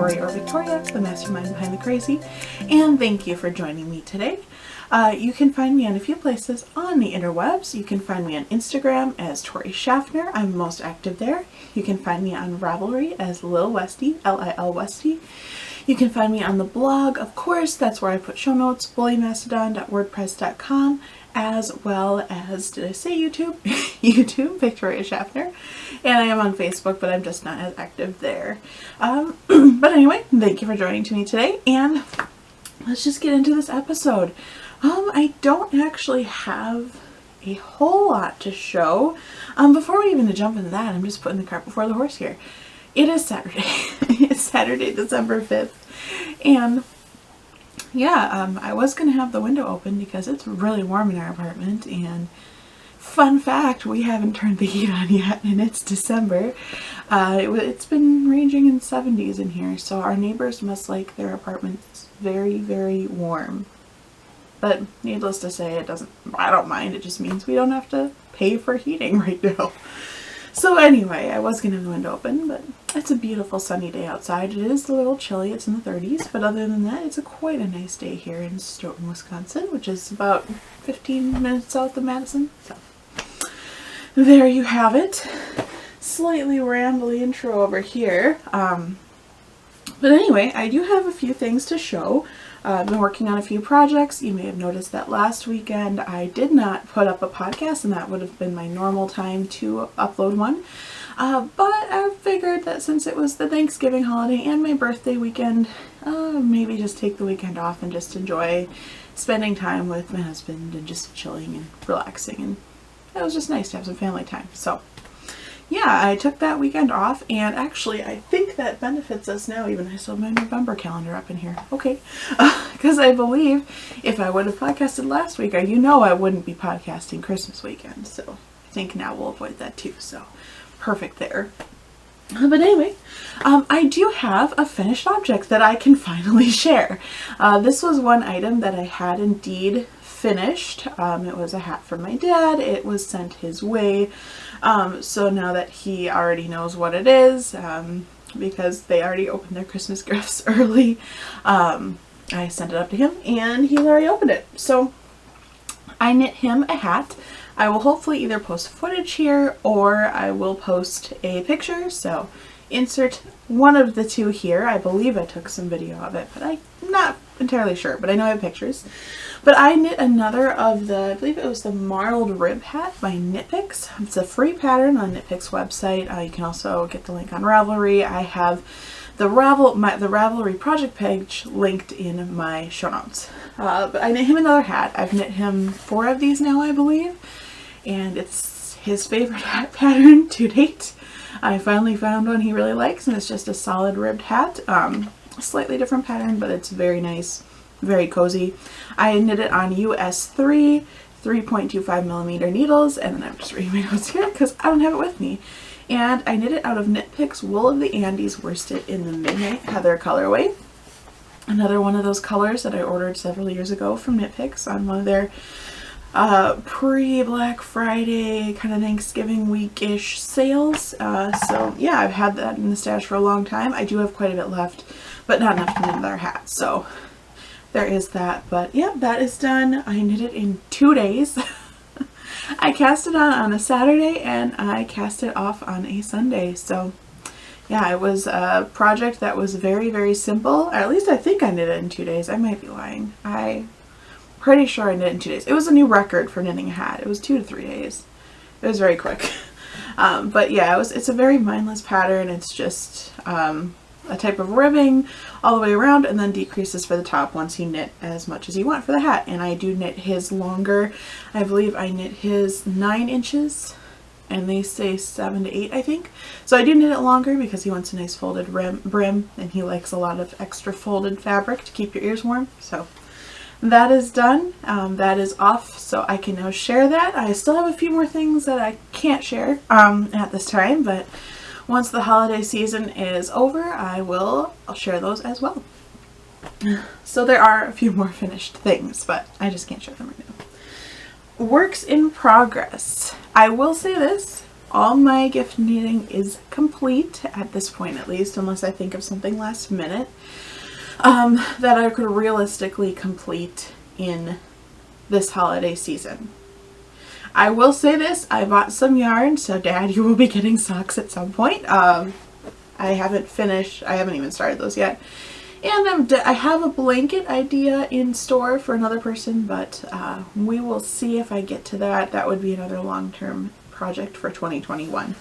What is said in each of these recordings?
Tori or Victoria, the mastermind behind the crazy, and thank you for joining me today. You can find me on a few places on the interwebs. You can find me on Instagram as Tori Schaffner. I'm most active there. You can find me on Ravelry as lilwestie, L-I-L-Westie. You can find me on the blog, of course, that's where I put show notes, bullymastadon.wordpress.com, as well as, did I say YouTube? YouTube, Victoria Schaffner. And I am on Facebook, but I'm just not as active there. But anyway, thank you for joining me today, and let's just get into this episode. I don't actually have a whole lot to show. Before we even jump into that, I'm just putting the cart before the horse here. It is Saturday. It's Saturday, December 5th. And yeah, I was going to have the window open because it's really warm in our apartment. And fun fact, we haven't turned the heat on yet, and it's December. It's been ranging in 70s in here, so our neighbors must like their apartments very, very warm. But needless to say, I don't mind. It just means we don't have to pay for heating right now. So anyway, I was going to have the window open, but it's a beautiful sunny day outside. It is a little chilly. It's in the 30s, but other than that, it's quite a nice day here in Stoughton, Wisconsin, which is about 15 minutes south of Madison. So there you have it. Slightly rambly intro over here. But anyway, I do have a few things to show. I've been working on a few projects. You may have noticed that last weekend I did not put up a podcast, and that would have been my normal time to upload one. But I figured that since it was the Thanksgiving holiday and my birthday weekend, maybe just take the weekend off and just enjoy spending time with my husband and just chilling and relaxing. And it was just nice to have some family time. So yeah, I took that weekend off, and actually I think that benefits us now. Even I still have my November calendar up in here. Okay. Because I believe if I would have podcasted last week, I wouldn't be podcasting Christmas weekend. So I think now we'll avoid that too. So perfect there. But anyway, I do have a finished object that I can finally share. This was one item that I had indeed finished. It was a hat from my dad. It was sent his way. So now that he already knows what it is, because they already opened their Christmas gifts early, I sent it up to him and he's already opened it. So I knit him a hat. I will hopefully either post footage here or I will post a picture. So insert one of the two here. I believe I took some video of it, but I'm not entirely sure, but I know I have pictures. But I knit another of I believe it was the Marled Rib Hat by Knit Picks. It's a free pattern on Knit Picks website. You can also get the link on Ravelry. I have the Ravelry project page linked in my show notes. But I knit him another hat. I've knit him 4 of these now, I believe. And it's his favorite hat pattern to date. I finally found one he really likes, and it's just a solid ribbed hat. A slightly different pattern, but it's very nice, very cozy. I knit it on US 3.25 millimeter needles, and then I'm just reading my notes here because I don't have it with me. And I knit it out of Knit Picks Wool of the Andes worsted in the Midnight Heather colorway. Another one of those colors that I ordered several years ago from Knit Picks on one of their pre-Black Friday, kind of Thanksgiving week-ish sales. So yeah, I've had that in the stash for a long time. I do have quite a bit left, but not enough to knit another hat. So there is that. But yeah, that is done. I knit it in 2 days. I cast it on a Saturday and I cast it off on a Sunday. So yeah, it was a project that was very, very simple. Or at least I think I knit it in 2 days. I might be lying. I'm pretty sure I knit it in 2 days. It was a new record for knitting a hat. It was 2 to 3 days. It was very quick. But yeah, it's a very mindless pattern. It's just a type of ribbing all the way around, and then decreases for the top once you knit as much as you want for the hat. And I do knit his longer. I believe I knit his 9 inches, and they say 7 to 8, I think. So I do knit it longer because he wants a nice folded brim, and he likes a lot of extra folded fabric to keep your ears warm. So that is done. That is off, so I can now share that. I still have a few more things that I can't share at this time, but once the holiday season is over, I'll share those as well. So there are a few more finished things, but I just can't share them right now. Works in progress. I will say this, all my gift knitting is complete at this point, at least, unless I think of something last minute that I could realistically complete in this holiday season. I will say this, I bought some yarn, so Dad, you will be getting socks at some point. I haven't even started those yet. And I have a blanket idea in store for another person, but we will see if I get to that. That would be another long-term project for 2021.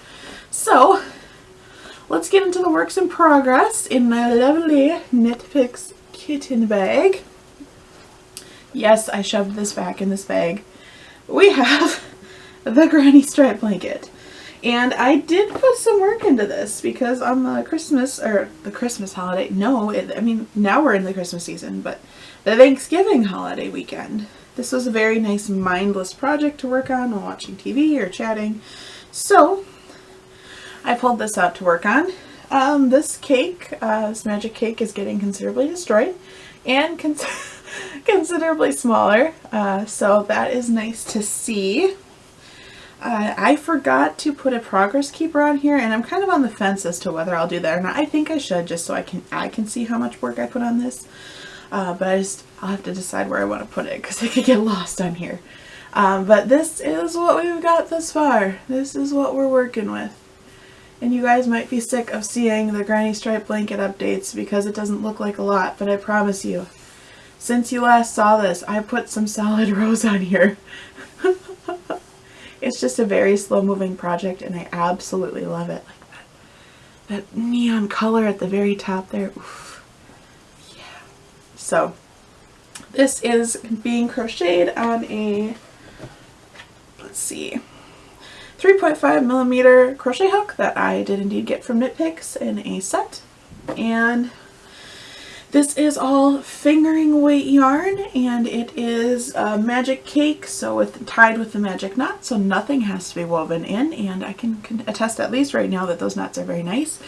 So let's get into the works in progress in my lovely Knit Picks kitten bag. Yes, I shoved this back in this bag. We have the granny stripe blanket. And I did put some work into this because on the Christmas holiday, now we're in the Christmas season, but the Thanksgiving holiday weekend, this was a very nice mindless project to work on while watching TV or chatting. So I pulled this out to work on. This cake, this magic cake, is getting considerably destroyed and considerably smaller. So that is nice to see. I forgot to put a progress keeper on here, and I'm kind of on the fence as to whether I'll do that or not. I think I should, just so I can see how much work I put on this. But I'll have to decide where I want to put it because it could get lost on here. But this is what we've got thus far. This is what we're working with. And you guys might be sick of seeing the granny stripe blanket updates because it doesn't look like a lot, but I promise you, since you last saw this, I put some solid rows on here. It's just a very slow-moving project, and I absolutely love it. Like that neon color at the very top there. Oof. Yeah. So this is being crocheted on a, let's see, 3.5mm crochet hook that I did indeed get from Knit Picks in a set. And this is all fingering weight yarn, and it is a magic cake, so tied with the magic knot, so nothing has to be woven in, and I can attest, at least right now, that those knots are very nice.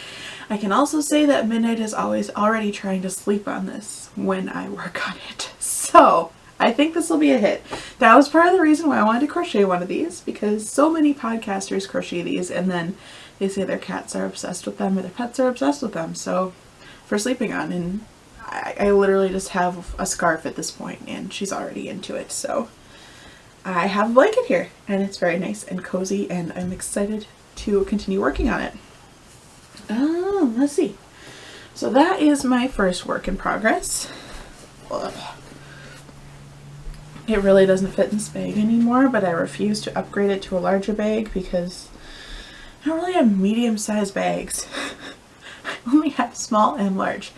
I can also say that Midnight is already trying to sleep on this when I work on it, so I think this will be a hit. That was part of the reason why I wanted to crochet one of these, because so many podcasters crochet these, and then they say their cats are obsessed with them or their pets are obsessed with them, so for sleeping on, and I literally just have a scarf at this point, and she's already into it, so I have a blanket here, and it's very nice and cozy, and I'm excited to continue working on it. Let's see. So that is my first work in progress. Ugh. It really doesn't fit in this bag anymore, but I refuse to upgrade it to a larger bag because I don't really have medium-sized bags. I only have small and large.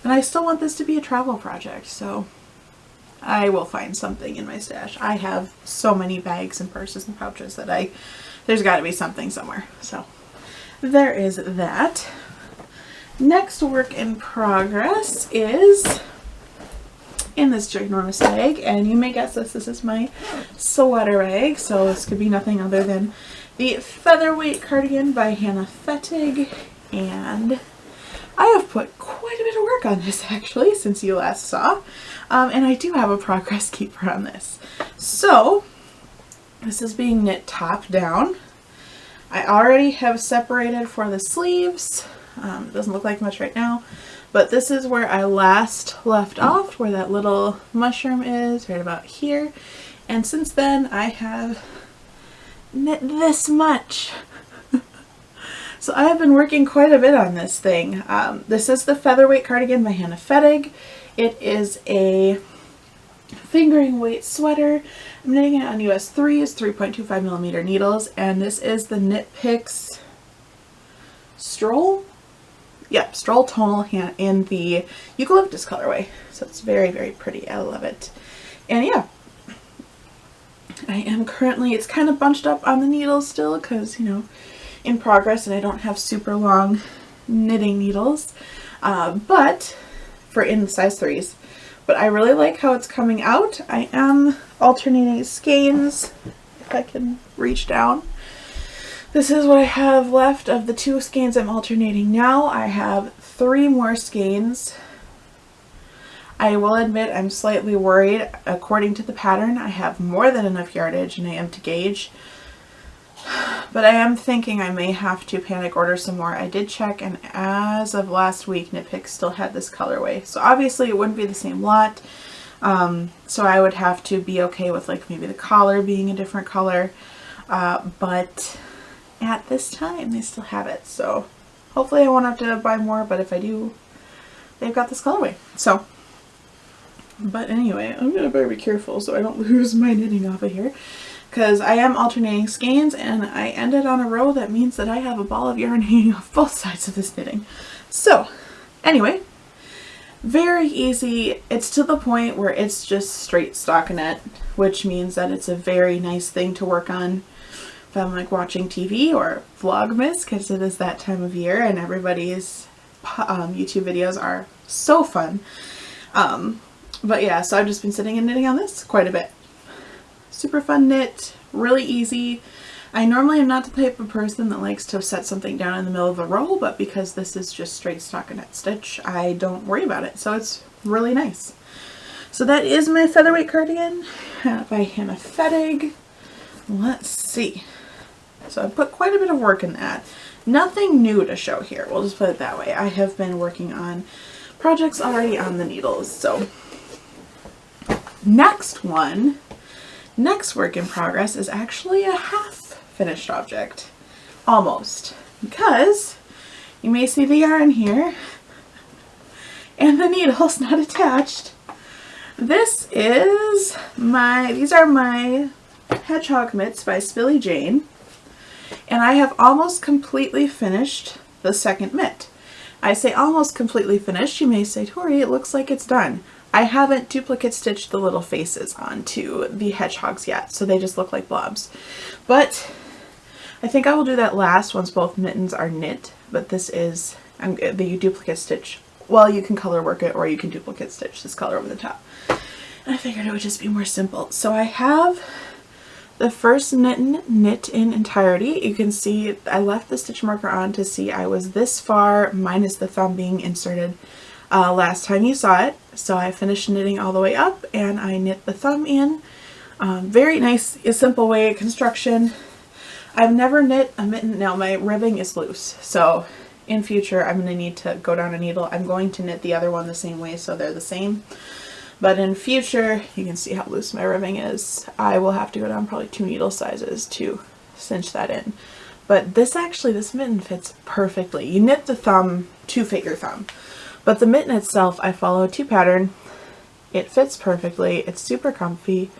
And I still want this to be a travel project, so I will find something in my stash. I have so many bags and purses and pouches that there's got to be something somewhere. So there is that. Next work in progress is in this ginormous bag, and you may guess this is my sweater bag, so this could be nothing other than the Featherweight cardigan by Hannah Fettig, and I have put quite a bit of work on this actually since you last saw, and I do have a progress keeper on this. So this is being knit top down. I already have separated for the sleeves. It doesn't look like much right now, but this is where I last left off, where that little mushroom is, right about here. And since then I have knit this much. So I have been working quite a bit on this thing. This is the Featherweight cardigan by Hannah Fettig. It is a fingering weight sweater. I'm knitting it on US 3s, 3.25mm needles, and this is the Knit Picks Stroll? Yep, Stroll Tonal in the Eucalyptus colorway. So it's very, very pretty. I love it. And yeah, I am currently, it's kind of bunched up on the needles still because, you know, in progress, and I don't have super long knitting needles, but for in size 3s. But I really like how it's coming out. I am alternating skeins, if I can reach down. This is what I have left of the 2 skeins I'm alternating now. I have 3 more skeins. I will admit I'm slightly worried. According to the pattern, I have more than enough yardage, and I am to gauge. But I am thinking I may have to panic order some more. I did check, and as of last week, Knit Picks still had this colorway. So obviously it wouldn't be the same lot. So I would have to be okay with like maybe the collar being a different color. But at this time, they still have it. So hopefully I won't have to buy more, but if I do, they've got this colorway. So, but anyway, I'm going to better be careful so I don't lose my knitting off of here. Because I am alternating skeins, and I ended on a row. That means that I have a ball of yarn hanging off both sides of this knitting. So anyway, very easy. It's to the point where it's just straight stockinette, which means that it's a very nice thing to work on if I'm like watching TV or Vlogmas, because it is that time of year and everybody's YouTube videos are so fun. But yeah, so I've just been sitting and knitting on this quite a bit. Super fun knit, really easy. I normally am not the type of person that likes to set something down in the middle of a row, but because this is just straight stockinette stitch, I don't worry about it. So it's really nice. So that is my featherweight cardigan by Hannah Fettig. Let's see. So I put quite a bit of work in that. Nothing new to show here, we'll just put it that way. I have been working on projects already on the needles. So next work in progress is actually a half finished object. Almost. Because you may see the yarn here and the needle's not attached. These are my Hedgehog Mitts by Spilly Jane, and I have almost completely finished the second mitt. I say almost completely finished. You may say, Tori, it looks like it's done. I haven't duplicate stitched the little faces onto the hedgehogs yet, so they just look like blobs. But I think I will do that last once both mittens are knit, but this is the duplicate stitch. Well, you can color work it or you can duplicate stitch this color over the top. And I figured it would just be more simple. So I have the first knit in entirety. You can see I left the stitch marker on to see I was this far minus the thumb being inserted last time you saw it. So I finished knitting all the way up and I knit the thumb in. Very nice, simple way construction. I've never knit a mitten. Now my ribbing is loose, so in future I'm going to need to go down a needle. I'm going to knit the other one the same way so they're the same. But in future, you can see how loose my ribbing is. I will have to go down probably 2 needle sizes to cinch that in. But this mitten fits perfectly. You knit the thumb to fit your thumb. But the mitten itself, I follow a 2 pattern. It fits perfectly. It's super comfy.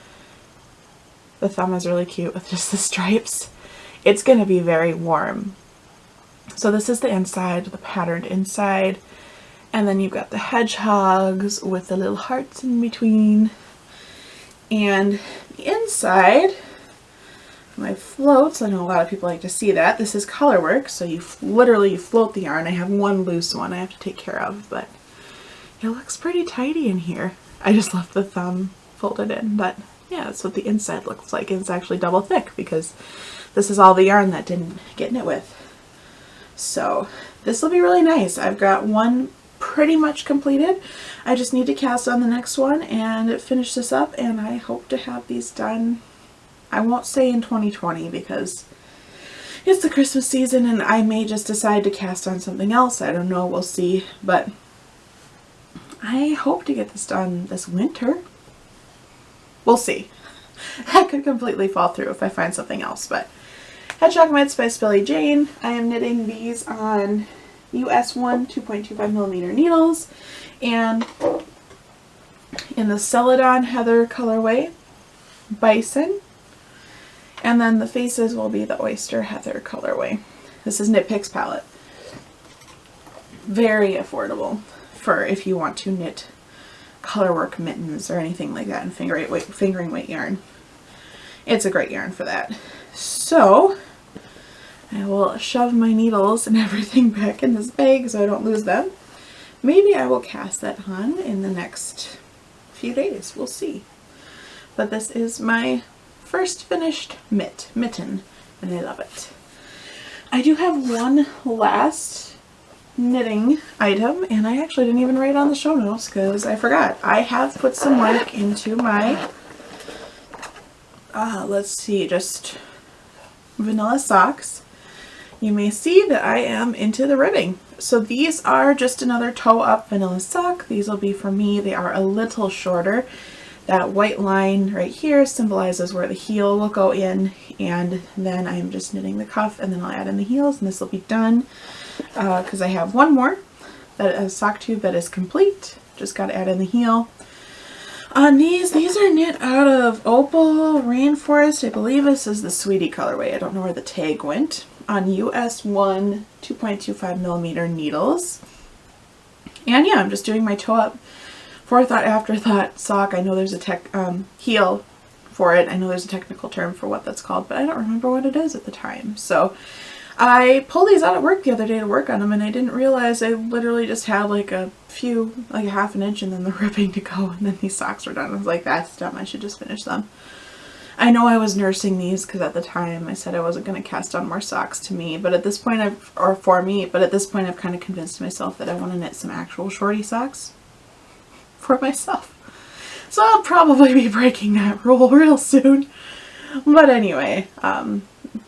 The thumb is really cute with just the stripes. It's going to be very warm. So this is the inside, the patterned inside. And then you've got the hedgehogs with the little hearts in between. And the inside, my floats, I know a lot of people like to see that. This is color work, so you literally float the yarn. I have one loose one I have to take care of, but it looks pretty tidy in here. I just left the thumb folded in, but yeah, that's what the inside looks like. It's actually double thick because this is all the yarn that didn't get knit with. So this will be really nice. I've got one pretty much completed. I just need to cast on the next one and finish this up, and I hope to have these done, I won't say in 2020 because it's the Christmas season and I may just decide to cast on something else. I don't know, we'll see, but I hope to get this done this winter. We'll see. That could completely fall through if I find something else, but Hedgehog Mitts by Spilly Jane. I am knitting these on US 1 2.25mm needles and in the Celadon Heather colorway, Bison, and then the faces will be the Oyster Heather colorway. This is Knit Picks palette. Very affordable for if you want to knit colorwork mittens or anything like that in fingering weight yarn. It's a great yarn for that. So I will shove my needles and everything back in this bag so I don't lose them. Maybe I will cast that on in the next few days. We'll see. But this is my first finished mitten, and I love it. I do have one last knitting item, and I actually didn't even write on the show notes because I forgot. I have put some work into my, let's see, just vanilla socks, you may see that I am into the ribbing. So these are just another toe up vanilla sock. These will be for me. They are a little shorter. That white line right here symbolizes where the heel will go in, and then I'm just knitting the cuff, and then I'll add in the heels, and this will be done because I have one more, that a sock tube that is complete. Just got to add in the heel. On these are knit out of Opal Rainforest. I believe this is the Sweetie colorway. I don't know where the tag went. On US 1 2.25 millimeter needles. And yeah, I'm just doing my toe up forethought afterthought sock. I know there's a heel for it. I know there's a technical term for what that's called, but I don't remember what it is at the time. So I pulled these out at work the other day to work on them, and I didn't realize I literally just had like a few, like a half an inch and then the ribbing to go, and then these socks were done. I was like, that's dumb, I should just finish them. I know I was nursing these because at the time I said I wasn't going to cast on more socks to me, but at this point I've kind of convinced myself that I want to knit some actual shorty socks for myself. So I'll probably be breaking that rule real soon. But anyway,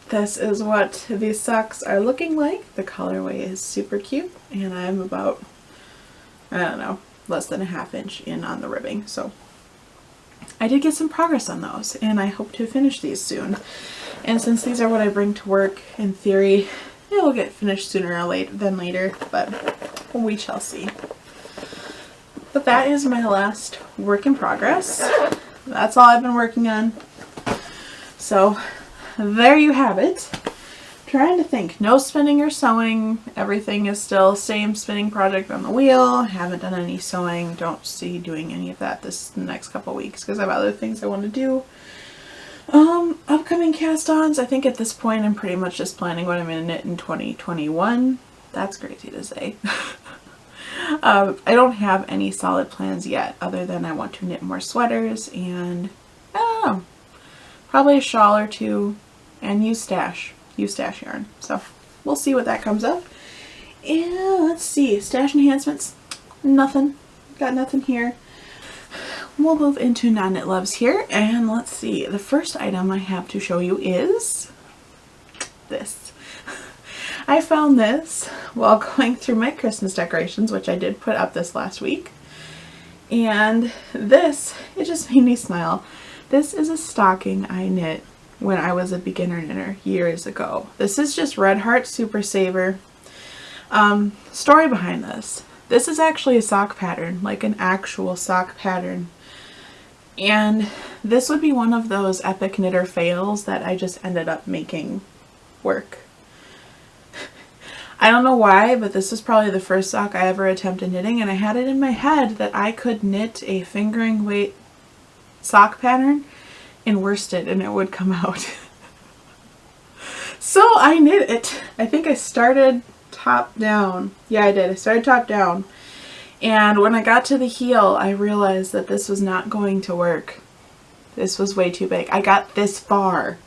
this is what these socks are looking like. The colorway is super cute, and I'm about, I don't know, less than a half inch in on the ribbing. So I did get some progress on those, and I hope to finish these soon. And since these are what I bring to work, in theory, it will get finished sooner or than later, but we shall see. But that is my last work in progress. That's all I've been working on. So there you have it. Trying to think. No spinning or sewing. Everything is still same spinning project on the wheel. Haven't done any sewing. Don't see doing any of that this next couple weeks because I have other things I want to do. Upcoming cast-ons. I think at this point I'm pretty much just planning what I'm going to knit in 2021. That's crazy to say. I don't have any solid plans yet other than I want to knit more sweaters and I don't know, probably a shawl or two and use stash yarn. So we'll see what that comes up. And let's see, stash enhancements, nothing, got nothing here. We'll move into non-knit loves here, and let's see, the first item I have to show you is this. I found this while going through my Christmas decorations, which I did put up this last week. And this, it just made me smile. This is a stocking I knit when I was a beginner knitter years ago. This is just Red Heart Super Saver. Story behind this. This is actually a sock pattern, like an actual sock pattern. And this would be one of those epic knitter fails that I just ended up making work. I don't know why, but this is probably the first sock I ever attempted knitting, and I had it in my head that I could knit a fingering weight sock pattern and worsted and it would come out. So I knit it. I think I started top down. Yeah, I did. I started top down. And when I got to the heel, I realized that this was not going to work. This was way too big. I got this far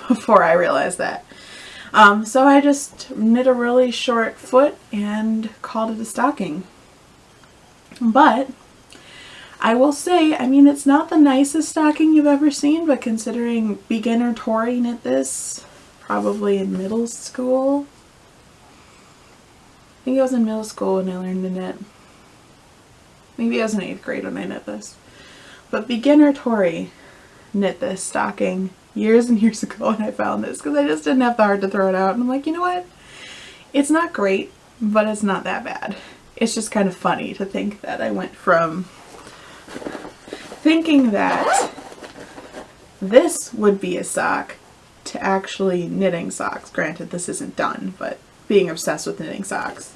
before I realized that. So I just knit a really short foot and called it a stocking. But I will say, I mean, it's not the nicest stocking you've ever seen, but considering beginner Tori knit this probably in middle school. I think I was in middle school when I learned to knit. Maybe I was in 8th grade when I knit this. But beginner Tori knit this stocking years and years ago, and I found this because I just didn't have the heart to throw it out. And I'm like, you know what? It's not great, but it's not that bad. It's just kind of funny to think that I went from thinking that this would be a sock to actually knitting socks. Granted, this isn't done, but being obsessed with knitting socks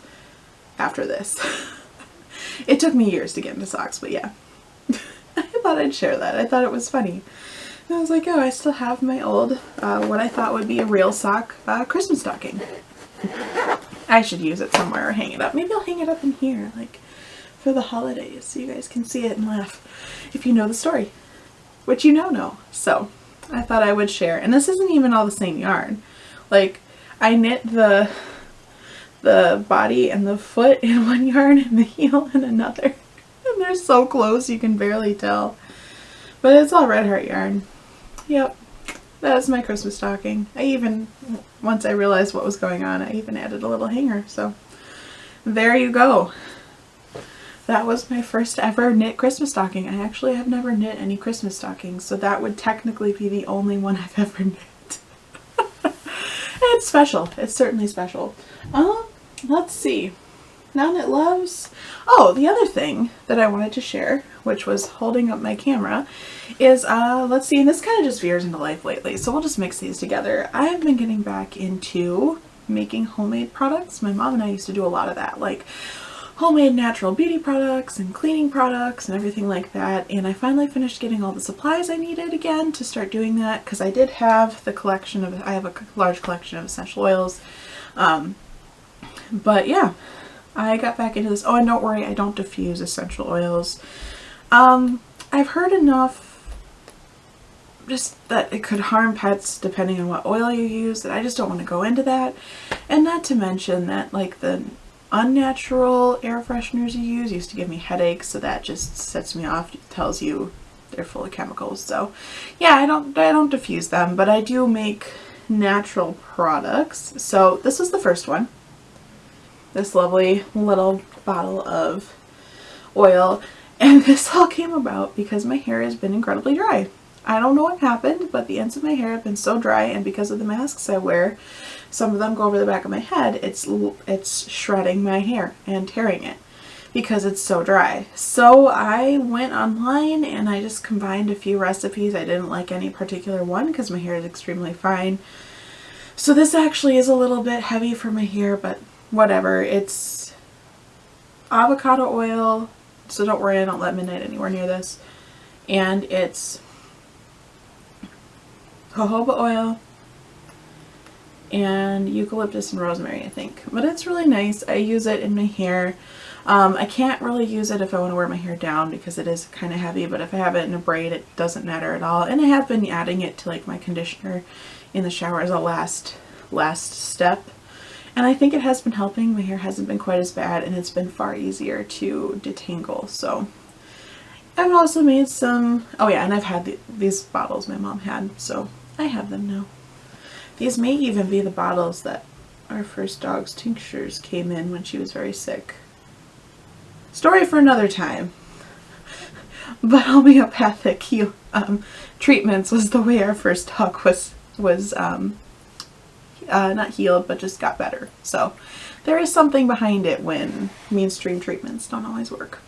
after this. It took me years to get into socks, but yeah. I thought I'd share that. I thought it was funny. And I was like, oh, I still have my old, what I thought would be a real sock Christmas stocking. I should use it somewhere or hang it up. Maybe I'll hang it up in here, like, for the holidays, so you guys can see it and laugh if you know the story. Which you know. So, I thought I would share. And this isn't even all the same yarn. Like, I knit the body and the foot in one yarn and the heel in another. And they're so close you can barely tell. But it's all Red Heart yarn. Yep. that's my Christmas stocking. Once I realized what was going on, I even added a little hanger. So there you go. That was my first ever knit Christmas stocking. I actually have never knit any Christmas stockings, so that would technically be the only one I've ever knit. It's special. It's certainly special. Let's see. Now Knit Loves. Oh, the other thing that I wanted to share, which was holding up my camera, is, let's see, and this kind of just veers into life lately, so we'll just mix these together. I've been getting back into making homemade products. My mom and I used to do a lot of that, like homemade natural beauty products and cleaning products and everything like that. And I finally finished getting all the supplies I needed again to start doing that, because I did have the collection of, I have a large collection of essential oils. But yeah, I got back into this. Oh, and don't worry, I don't diffuse essential oils. I've heard enough just that it could harm pets depending on what oil you use, that I just don't want to go into that. And not to mention that, like, the unnatural air fresheners you use used to give me headaches, so that just sets me off. It tells you they're full of chemicals. So yeah, I don't diffuse them, but I do make natural products. So this is the first one. This lovely little bottle of oil, and this all came about because my hair has been incredibly dry. I don't know what happened, but the ends of my hair have been so dry, and because of the masks I wear, some of them go over the back of my head, it's shredding my hair and tearing it because it's so dry. So I went online and I just combined a few recipes. I didn't like any particular one because my hair is extremely fine. So this actually is a little bit heavy for my hair, but whatever. It's avocado oil, so don't worry, I don't let midnight anywhere near this. And it's jojoba oil and eucalyptus and rosemary, I think. But it's really nice. I use it in my hair. I can't really use it if I want to wear my hair down because it is kind of heavy, but if I have it in a braid, it doesn't matter at all. And I have been adding it to like my conditioner in the shower as a last step. And I think it has been helping. My hair hasn't been quite as bad, and it's been far easier to detangle. So I've also made some, oh yeah, and I've had these bottles my mom had, so I have them now. These may even be the bottles that our first dog's tinctures came in when she was very sick. Story for another time. But homeopathic treatments was the way our first dog was not healed, but just got better. So there is something behind it when mainstream treatments don't always work.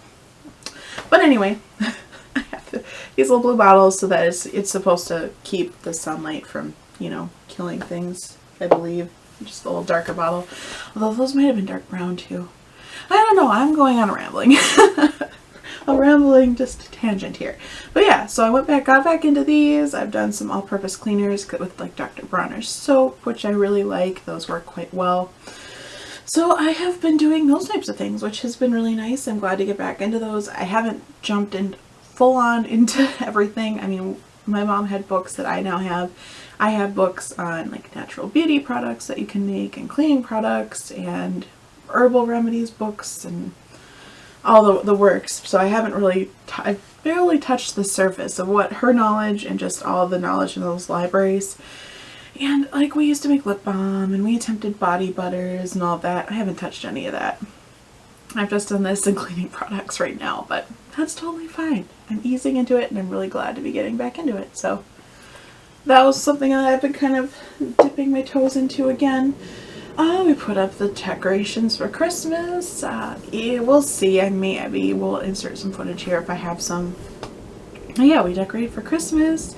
But anyway, I have these little blue bottles so that it's supposed to keep the sunlight from, you know, killing things, I believe. Just a little darker bottle. Although those might have been dark brown too. I don't know, I'm going on a rambling. Just tangent here. But yeah, so I got back into these. I've done some all-purpose cleaners with like Dr. Bronner's soap, which I really like. Those work quite well. So I have been doing those types of things, which has been really nice. I'm glad to get back into those. I haven't jumped in full on into everything. I mean, my mom had books that I now have. I have books on like natural beauty products that you can make and cleaning products and herbal remedies books and all the works. So I haven't really, I've barely touched the surface of what her knowledge and just all the knowledge in those libraries. And like we used to make lip balm and we attempted body butters and all that. I haven't touched any of that. I've just done this and cleaning products right now, but that's totally fine. I'm easing into it and I'm really glad to be getting back into it. So that was something that I've been kind of dipping my toes into again. We put up the decorations for Christmas. Yeah, we'll see. Maybe we'll insert some footage here if I have some. Yeah, we decorated for Christmas.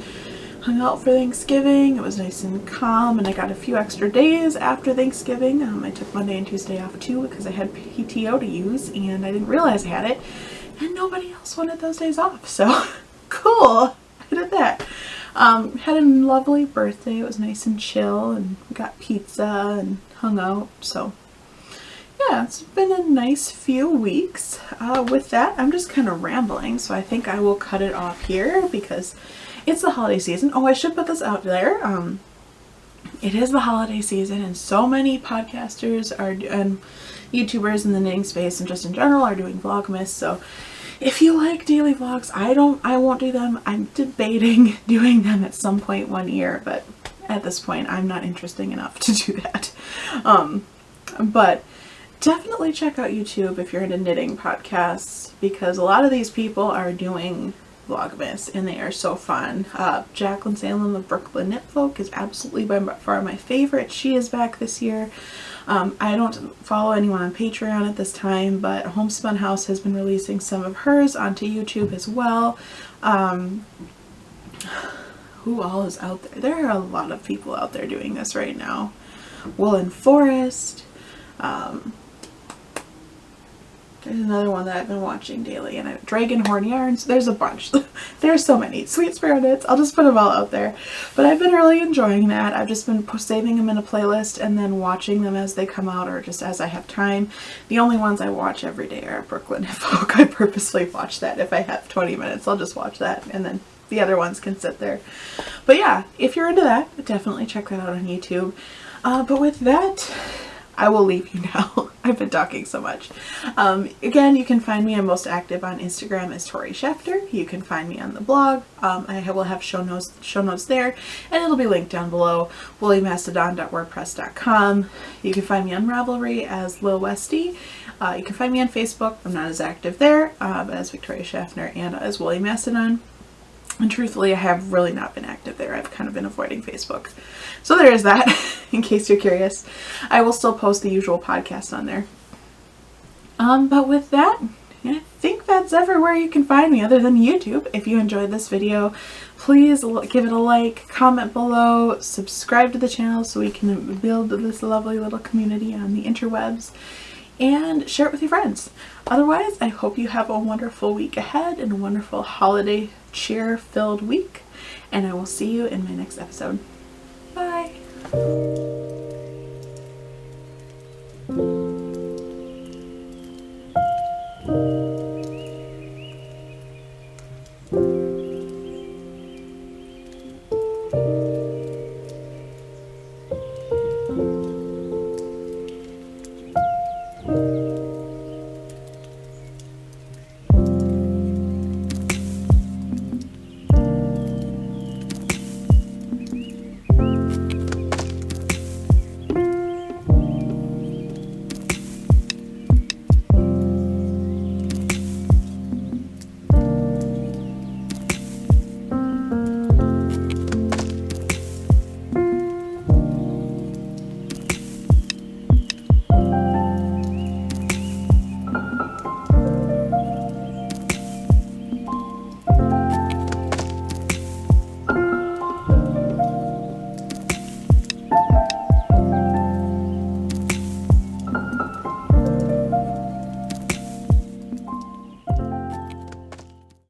Hung out for Thanksgiving. It was nice and calm, and I got a few extra days after Thanksgiving. I took Monday and Tuesday off too because I had PTO to use, and I didn't realize I had it, and nobody else wanted those days off. So cool. I did that. Had a lovely birthday. It was nice and chill, and we got pizza and hung out. So yeah, it's been a nice few weeks. With that, I'm just kind of rambling, so I think I will cut it off here because it's the holiday season. Oh, I should put this out there. It is the holiday season, and so many podcasters and YouTubers in the knitting space and just in general are doing Vlogmas. So if you like daily vlogs, I won't do them. I'm debating doing them at some point one year, but at this point I'm not interesting enough to do that. But definitely check out YouTube if you're into knitting podcasts, because a lot of these people are doing Vlogmas and they are so fun. Jacqueline Salem of Brooklyn Knit Folk is absolutely by far my favorite. She is back this year. I don't follow anyone on Patreon at this time, but Homespun House has been releasing some of hers onto YouTube as well. Who all is out there? There are a lot of people out there doing this right now. Woolen Forest. There's another one that I've been watching daily, and Dragon Horn Yarns. There's a bunch. There's so many. Sweet Sparrow Knits. I'll just put them all out there. But I've been really enjoying that. I've just been saving them in a playlist and then watching them as they come out, or just as I have time. The only ones I watch every day are Brooklyn Knit Folk. I purposely watch that. If I have 20 minutes, I'll just watch that, and then the other ones can sit there. But yeah, if you're into that, definitely check that out on YouTube. But with that, I will leave you now. I've been talking so much. Again, you can find me. I'm most active on Instagram as Tori Schefter. You can find me on the blog. I will have show notes there, and it'll be linked down below. woolymastadon.wordpress.com. You can find me on Ravelry as lilwestie. You can find me on Facebook. I'm not as active there, as Victoria Schaffner and as Woolly Mastadon. And truthfully, I have really not been active there. I've kind of been avoiding Facebook. So there is that, in case you're curious. I will still post the usual podcast on there. But with that, I think that's everywhere you can find me other than YouTube. If you enjoyed this video, please give it a like, comment below, subscribe to the channel so we can build this lovely little community on the interwebs, and share it with your friends. Otherwise, I hope you have a wonderful week ahead and a wonderful holiday cheer-filled week, and I will see you in my next episode. Bye!